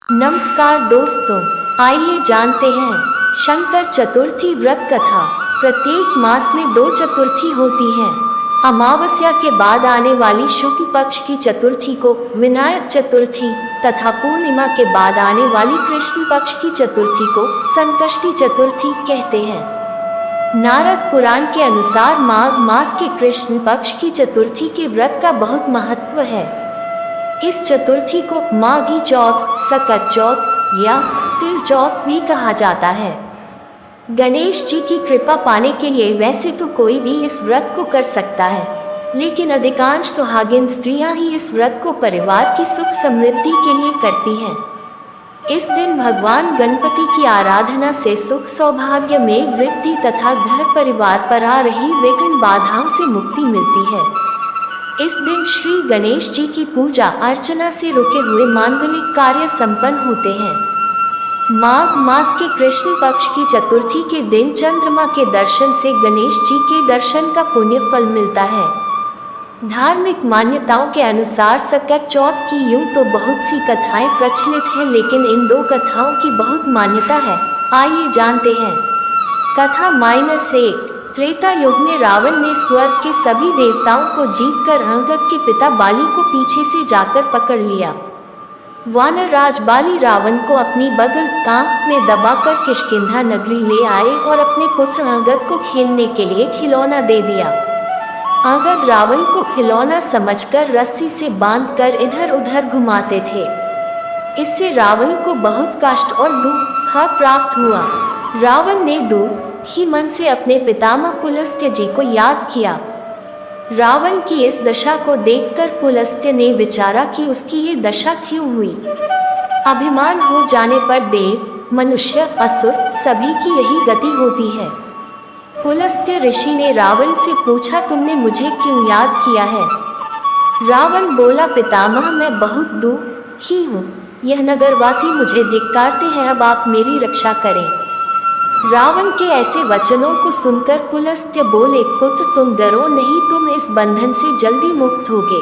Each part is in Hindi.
नमस्कार दोस्तों, आइए जानते हैं शंकर चतुर्थी व्रत कथा। प्रत्येक मास में दो चतुर्थी होती हैं। अमावस्या के बाद आने वाली शुक्ल पक्ष की चतुर्थी को विनायक चतुर्थी तथा पूर्णिमा के बाद आने वाली कृष्ण पक्ष की चतुर्थी को संकष्टी चतुर्थी कहते हैं। नारद पुराण के अनुसार माघ मास के कृष्ण पक्ष की चतुर्थी के व्रत का बहुत महत्व है। इस चतुर्थी को माघी चौथ, सकत चौथ या तिल चौथ भी कहा जाता है। गणेश जी की कृपा पाने के लिए वैसे तो कोई भी इस व्रत को कर सकता है, लेकिन अधिकांश सुहागिन स्त्रियां ही इस व्रत को परिवार की सुख समृद्धि के लिए करती हैं। इस दिन भगवान गणपति की आराधना से सुख सौभाग्य में वृद्धि तथा घर परिवार पर आ रही विघ्न बाधाओं से मुक्ति मिलती है। इस दिन श्री गणेश जी की पूजा अर्चना से रुके हुए मांगलिक कार्य संपन्न होते हैं। माघ मास के कृष्ण पक्ष की चतुर्थी के दिन चंद्रमा के दर्शन से गणेश जी के दर्शन का पुण्य फल मिलता है। धार्मिक मान्यताओं के अनुसार सकत चौथ की यूं तो बहुत सी कथाएं प्रचलित हैं, लेकिन इन दो कथाओं की बहुत मान्यता है। आइए जानते हैं। कथा -1। त्रेता युग में रावण ने स्वर्ग के सभी देवताओं को जीतकर अंगद के पिता बाली को पीछे से जाकर पकड़ लिया। वानर राज बाली रावण को अपनी बगल कांख में दबाकर किष्किंधा नगरी ले आए और अपने पुत्र अंगद को खेलने के लिए खिलौना दे दिया। अंगद रावण को खिलौना समझकर रस्सी से बांधकर इधर उधर घुमाते थे। इससे रावण को बहुत कष्ट और दुख प्राप्त हुआ। रावण ने ही मन से अपने पितामह पुलस्त्य जी को याद किया। रावण की इस दशा को देखकर पुलस्त्य ने विचारा कि उसकी ये दशा क्यों हुई। अभिमान हो जाने पर देव, मनुष्य, असुर सभी की यही गति होती है। पुलस्त्य ऋषि ने रावण से पूछा, तुमने मुझे क्यों याद किया है? रावण बोला, पितामह मैं बहुत दुखी हूँ। यह नगरवासी मुझे धिक्कारते हैं, अब आप मेरी रक्षा करें। रावण के ऐसे वचनों को सुनकर पुलस्त्य बोले, पुत्र तुम डरो नहीं, तुम इस बंधन से जल्दी मुक्त होगे।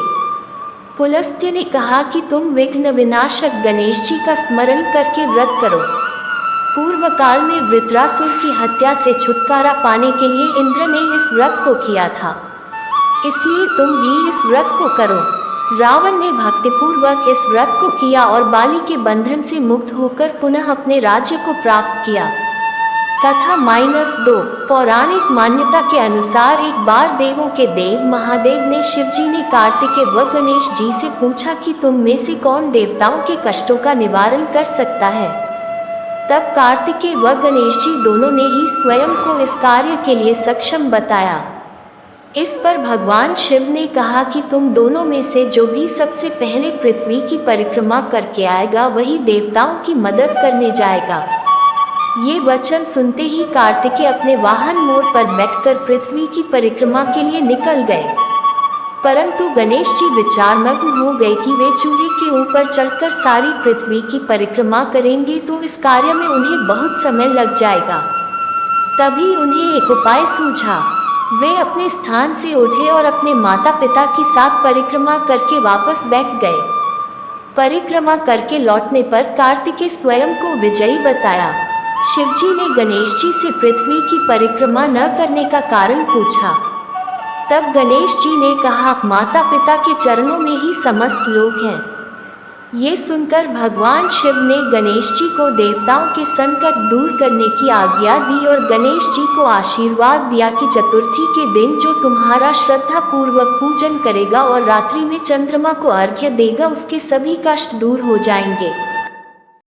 पुलस्त्य ने कहा कि तुम विघ्न विनाशक गणेश जी का स्मरण करके व्रत करो। पूर्व काल में वृत्रासुर की हत्या से छुटकारा पाने के लिए इंद्र ने इस व्रत को किया था, इसलिए तुम भी इस व्रत को करो। रावण ने भक्तिपूर्वक इस व्रत को किया और बाली के बंधन से मुक्त होकर पुनः अपने राज्य को प्राप्त किया। कथा -2। पौराणिक मान्यता के अनुसार एक बार देवों के देव महादेव ने शिवजी ने कार्तिकेय व गणेश जी से पूछा कि तुम में से कौन देवताओं के कष्टों का निवारण कर सकता है। तब कार्तिकेय व गणेश जी दोनों ने ही स्वयं को इस कार्य के लिए सक्षम बताया। इस पर भगवान शिव ने कहा कि तुम दोनों में से जो भी सबसे पहले पृथ्वी की परिक्रमा करके आएगा वही देवताओं की मदद करने जाएगा। ये वचन सुनते ही कार्तिकेय अपने वाहन मोर पर बैठकर पृथ्वी की परिक्रमा के लिए निकल गए, परंतु गणेश जी विचारमग्न हो गए कि वे चूहे के ऊपर चढ़कर सारी पृथ्वी की परिक्रमा करेंगे तो इस कार्य में उन्हें बहुत समय लग जाएगा। तभी उन्हें एक उपाय सूझा। वे अपने स्थान से उठे और अपने माता पिता के साथ परिक्रमा करके वापस बैठ गए। परिक्रमा करके लौटने पर कार्तिकेय स्वयं को विजयी बताया। शिवजी ने गणेश जी से पृथ्वी की परिक्रमा न करने का कारण पूछा। तब गणेश जी ने कहा, माता पिता के चरणों में ही समस्त लोग हैं। ये सुनकर भगवान शिव ने गणेश जी को देवताओं के संकट दूर करने की आज्ञा दी और गणेश जी को आशीर्वाद दिया कि चतुर्थी के दिन जो तुम्हारा श्रद्धा पूर्वक पूजन करेगा और रात्रि में चंद्रमा को अर्घ्य देगा उसके सभी कष्ट दूर हो जाएंगे।